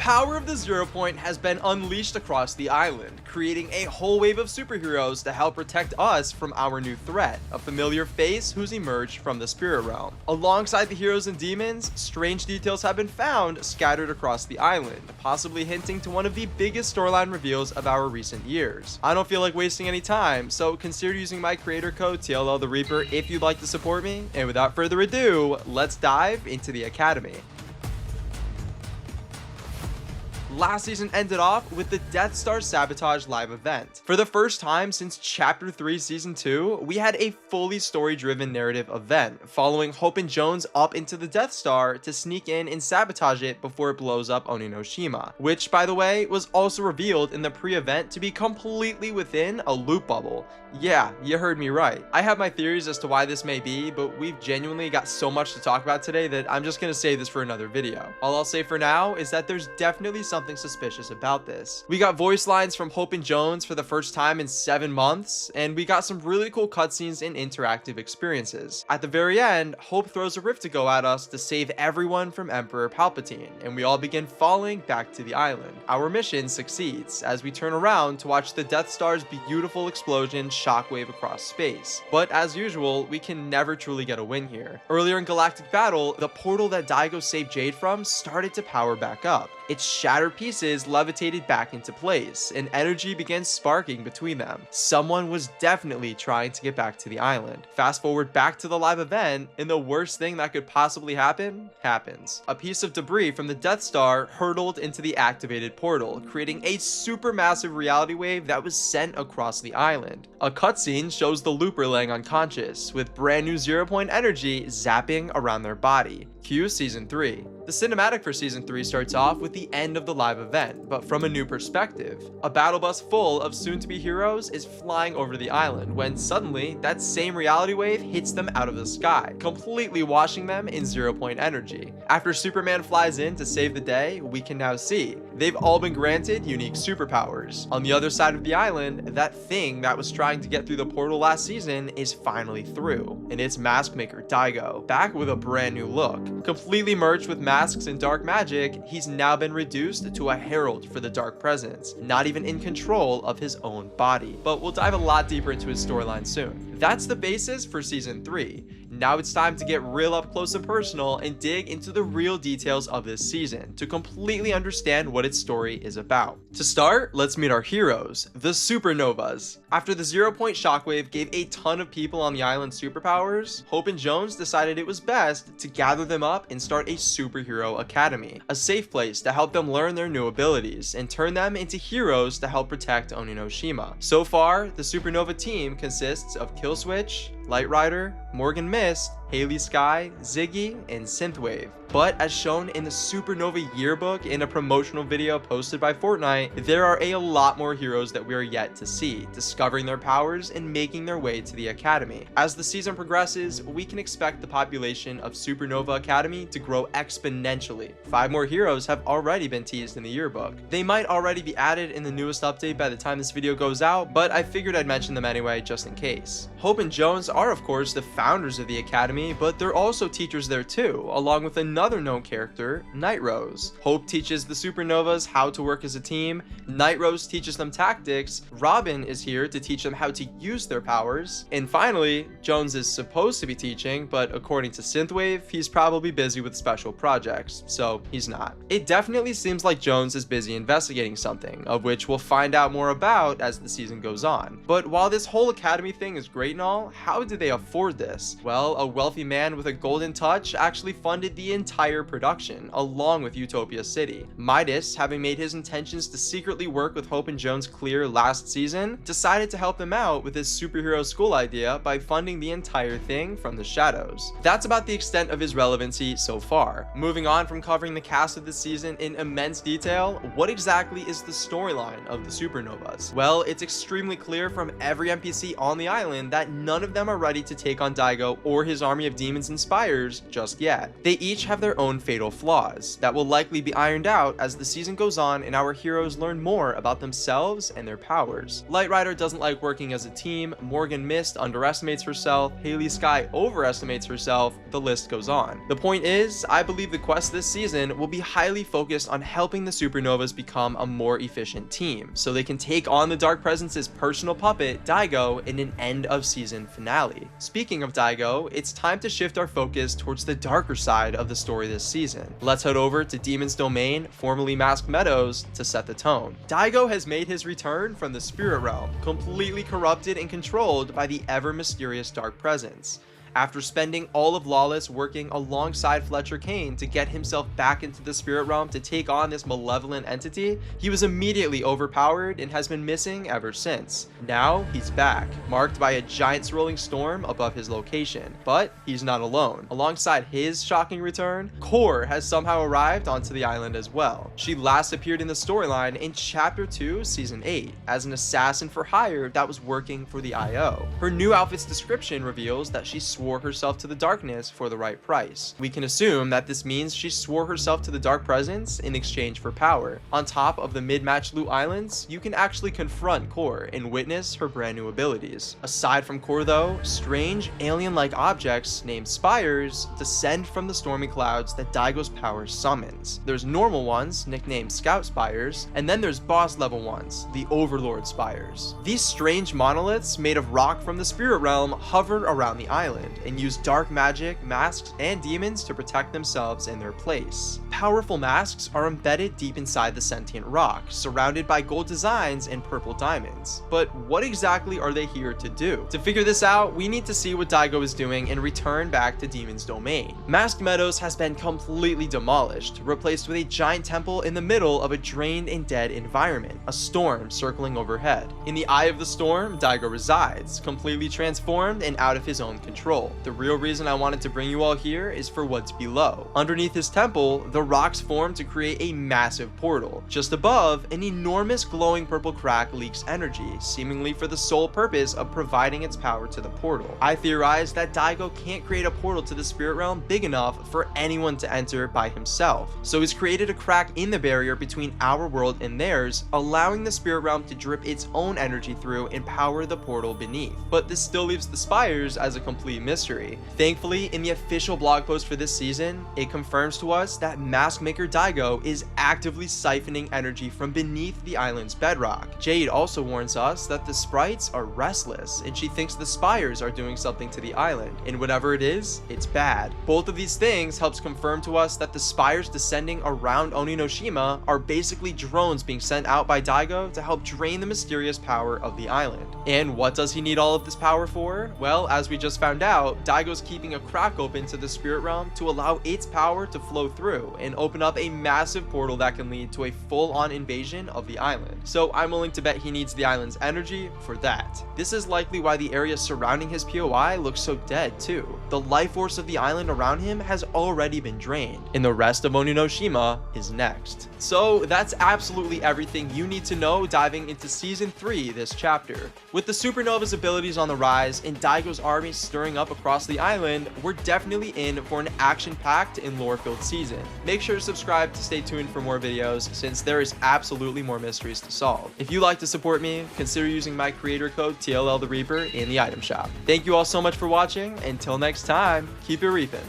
power of the Zero Point has been unleashed across the island, creating a whole wave of superheroes to help protect us from our new threat, a familiar face who's emerged from the spirit realm. Alongside the heroes and demons, strange details have been found scattered across the island, possibly hinting to one of the biggest storyline reveals of our recent years. I don't feel like wasting any time, so consider using my creator code TLL the Reaper if you'd like to support me, and without further ado, let's dive into the Academy. Last season ended off with the Death Star Sabotage live event. For the first time since Chapter 3 Season 2, we had a fully story-driven narrative event, following Hope and Jones up into the Death Star to sneak in and sabotage it before it blows up Oninoshima, which, by the way, was also revealed in the pre-event to be completely within a loop bubble. Yeah, you heard me right. I have my theories as to why this may be, but we've genuinely got so much to talk about today that I'm just gonna save this for another video. All I'll say for now is that there's definitely something suspicious about this. We got voice lines from Hope and Jones for the first time in 7 months, and we got some really cool cutscenes and interactive experiences. At the very end, Hope throws a rift to go at us to save everyone from Emperor Palpatine, and we all begin falling back to the island. Our mission succeeds as we turn around to watch the Death Star's beautiful explosion shockwave across space. But as usual, we can never truly get a win here. Earlier in Galactic Battle, the portal that Daigo saved Jade from started to power back up. Its shattered pieces levitated back into place, and energy began sparking between them. Someone was definitely trying to get back to the island. Fast forward back to the live event, and the worst thing that could possibly happen happens. A piece of debris from the Death Star hurtled into the activated portal, creating a supermassive reality wave that was sent across the island. A cutscene shows the Looper laying unconscious, with brand new Zero Point energy zapping around their body. Cue Season 3. The cinematic for Season 3 starts off with the end of the live event, but from a new perspective. A battle bus full of soon-to-be heroes is flying over the island when suddenly that same reality wave hits them out of the sky, completely washing them in Zero Point energy. After Superman flies in to save the day, we can now see they've all been granted unique superpowers. On the other side of the island, that thing that was trying to get through the portal last season is finally through, and it's mask maker Daigo, back with a brand new look. Completely merged with masks and dark magic, he's now been reduced to a herald for the dark presence, not even in control of his own body. But we'll dive a lot deeper into his storyline soon. That's the basis for Season 3. Now it's time to get real up close and personal and dig into the real details of this season to completely understand what its story is about. To start, let's meet our heroes, the Supernovas. After the Zero Point shockwave gave a ton of people on the island superpowers, Hope and Jones decided it was best to gather them up and start a superhero academy, a safe place to help them learn their new abilities and turn them into heroes to help protect Oninoshima. So far, the Supernova team consists of Killswitch, Light Rider, Morgan Mist, Haley Sky, Ziggy, and Synthwave. But as shown in the Supernova yearbook in a promotional video posted by Fortnite, there are a lot more heroes that we are yet to see, discovering their powers and making their way to the Academy. As the season progresses, we can expect the population of Supernova Academy to grow exponentially. 5 more heroes have already been teased in the yearbook. They might already be added in the newest update by the time this video goes out, but I figured I'd mention them anyway just in case. Hope and Jones are of course the founders of the Academy, but they're also teachers there too, along with another known character, Night Rose. Hope teaches the Supernovas how to work as a team, Night Rose teaches them tactics, Robin is here to teach them how to use their powers, and finally, Jones is supposed to be teaching, but according to Synthwave, he's probably busy with special projects, so he's not. It definitely seems like Jones is busy investigating something, of which we'll find out more about as the season goes on. But while this whole Academy thing is great and all, how did they afford this? Well, a wealthy man with a golden touch actually funded the entire production, along with Utopia City. Midas, having made his intentions to secretly work with Hope and Jones clear last season, decided to help them out with his superhero school idea by funding the entire thing from the shadows. That's about the extent of his relevancy so far. Moving on from covering the cast of this season in immense detail, what exactly is the storyline of the Supernovas? Well, it's extremely clear from every NPC on the island that none of them are ready to take on Daigo or his army army of demons and spires just yet. They each have their own fatal flaws that will likely be ironed out as the season goes on and our heroes learn more about themselves and their powers. Light Rider doesn't like working as a team, Morgan Mist underestimates herself, Haley Sky overestimates herself, the list goes on. The point is, I believe the quest this season will be highly focused on helping the Supernovas become a more efficient team, so they can take on the Dark Presence's personal puppet, Daigo, in an end of season finale. Speaking of Daigo, it's time to shift our focus towards the darker side of the story this season. Let's head over to Demon's Domain, formerly Masked Meadows, to set the tone. Daigo has made his return from the spirit realm, completely corrupted and controlled by the ever mysterious Dark Presence. After spending all of Lawless working alongside Fletcher Kane to get himself back into the spirit realm to take on this malevolent entity, he was immediately overpowered and has been missing ever since. Now he's back, marked by a giant swirling storm above his location. But he's not alone. Alongside his shocking return, Core has somehow arrived onto the island as well. She last appeared in the storyline in Chapter 2, Season 8, as an assassin for hire that was working for the IO. Her new outfit's description reveals that she swore herself to the darkness for the right price. We can assume that this means she swore herself to the Dark Presence in exchange for power. On top of the mid-match loot islands, you can actually confront Core and witness her brand new abilities. Aside from Core though, strange alien-like objects named spires descend from the stormy clouds that Daigo's power summons. There's normal ones, nicknamed Scout Spires, and then there's boss level ones, the Overlord Spires. These strange monoliths made of rock from the spirit realm hover around the island and use dark magic, masks, and demons to protect themselves in their place. Powerful masks are embedded deep inside the sentient rock, surrounded by gold designs and purple diamonds. But what exactly are they here to do? To figure this out, we need to see what Daigo is doing and return back to Demon's Domain. Masked Meadows has been completely demolished, replaced with a giant temple in the middle of a drained and dead environment, a storm circling overhead. In the eye of the storm, Daigo resides, completely transformed and out of his own control. The real reason I wanted to bring you all here is for what's below. Underneath his temple, the rocks form to create a massive portal. Just above, an enormous glowing purple crack leaks energy, seemingly for the sole purpose of providing its power to the portal. I theorize that Daigo can't create a portal to the spirit realm big enough for anyone to enter by himself, so he's created a crack in the barrier between our world and theirs, allowing the spirit realm to drip its own energy through and power the portal beneath. But this still leaves the spires as a complete mystery. Thankfully, in the official blog post for this season, it confirms to us that Mask Maker Daigo is actively siphoning energy from beneath the island's bedrock. Jade also warns us that the sprites are restless, and she thinks the spires are doing something to the island, and whatever it is, it's bad. Both of these things helps confirm to us that the spires descending around Oninoshima are basically drones being sent out by Daigo to help drain the mysterious power of the island. And what does he need all of this power for? Well, as we just found out, Daigo's keeping a crack open to the spirit realm to allow its power to flow through and open up a massive portal that can lead to a full-on invasion of the island. So I'm willing to bet he needs the island's energy for that. This is likely why the area surrounding his POI looks so dead too. The life force of the island around him has already been drained, and the rest of Oninoshima is next. So that's absolutely everything you need to know diving into Season 3 this chapter. With the Supernova's abilities on the rise and Daigo's army stirring up across the island, we're definitely in for an action-packed and lore-filled season. Make sure to subscribe to stay tuned for more videos, since there is absolutely more mysteries to solve. If you'd like to support me, consider using my creator code TLL the Reaper in the item shop. Thank you all so much for watching. Until next time, keep it reaping.